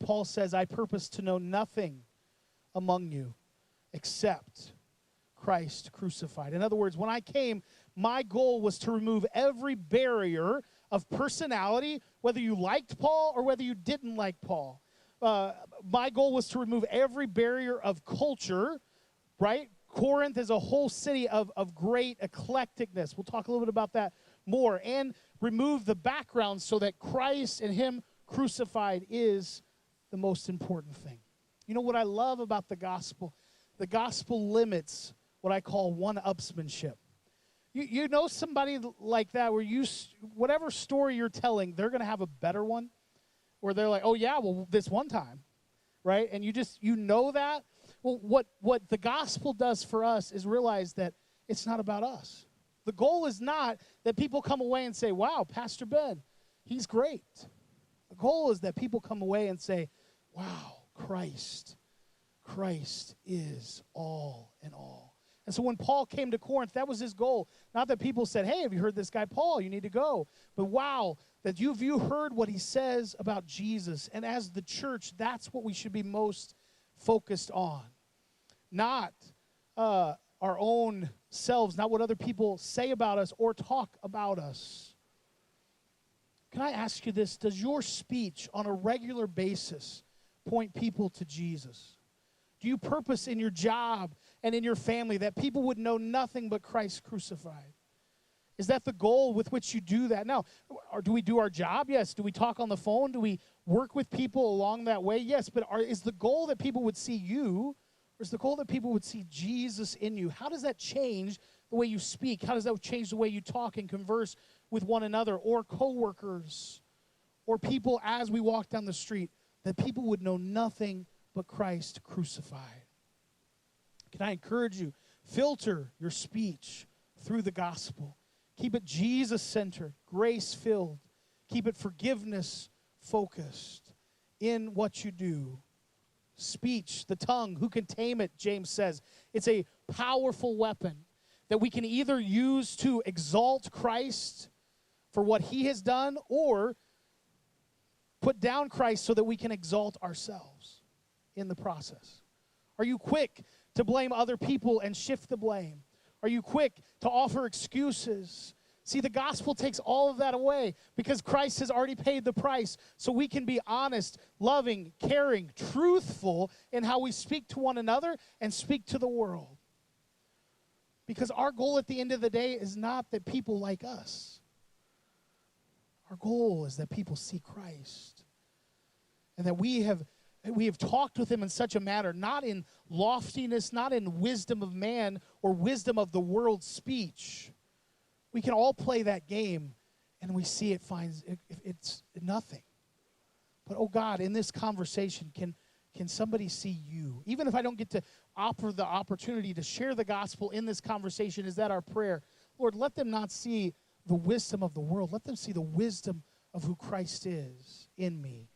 Paul says, I purpose to know nothing among you except Christ crucified. In other words, when I came, my goal was to remove every barrier of personality, whether you liked Paul or whether you didn't like Paul. My goal was to remove every barrier of culture, right? Corinth is a whole city of great eclecticness. We'll talk a little bit about that more. And remove the background so that Christ and him crucified is the most important thing. You know what I love about the gospel? The gospel limits what I call one-upsmanship. You know somebody like that where whatever story you're telling, they're going to have a better one. Where they're like, oh yeah, well, this one time, right? And you know that. Well, what the gospel does for us is realize that it's not about us. The goal is not that people come away and say, wow, Pastor Ben, he's great. The goal is that people come away and say, wow, Christ is all in all. And so when Paul came to Corinth, that was his goal. Not that people said, hey, have you heard this guy Paul? You need to go. But wow, that you heard what he says about Jesus. And as the church, that's what we should be most focused on. Not our own selves, not what other people say about us or talk about us. Can I ask you this? Does your speech on a regular basis point people to Jesus? Do you purpose in your job and in your family that people would know nothing but Christ crucified? Is that the goal with which you do that? Now, or do we do our job? Yes. Do we talk on the phone? Do we work with people along that way? Yes. But is the goal that people would see you, or is the goal that people would see Jesus in you? How does that change the way you speak? How does that change the way you talk and converse with one another or coworkers or people as we walk down the street, that people would know nothing but Christ crucified? Can I encourage you? Filter your speech through the gospel. Keep it Jesus-centered, grace-filled. Keep it forgiveness-focused in what you do. Speech, the tongue, who can tame it, James says. It's a powerful weapon that we can either use to exalt Christ for what he has done or put down Christ so that we can exalt ourselves in the process. Are you quick to blame other people and shift the blame? Are you quick to offer excuses? See, the gospel takes all of that away because Christ has already paid the price. So we can be honest, loving, caring, truthful in how we speak to one another and speak to the world. Because our goal at the end of the day is not that people like us. Our goal is that people see Christ. And that we have talked with him in such a manner, not in loftiness, not in wisdom of man or wisdom of the world's speech. We can all play that game, and we see it's nothing. But, oh God, in this conversation, can somebody see you? Even if I don't get to offer the opportunity to share the gospel in this conversation, is that our prayer? Lord, let them not see the wisdom of the world. Let them see the wisdom of who Christ is in me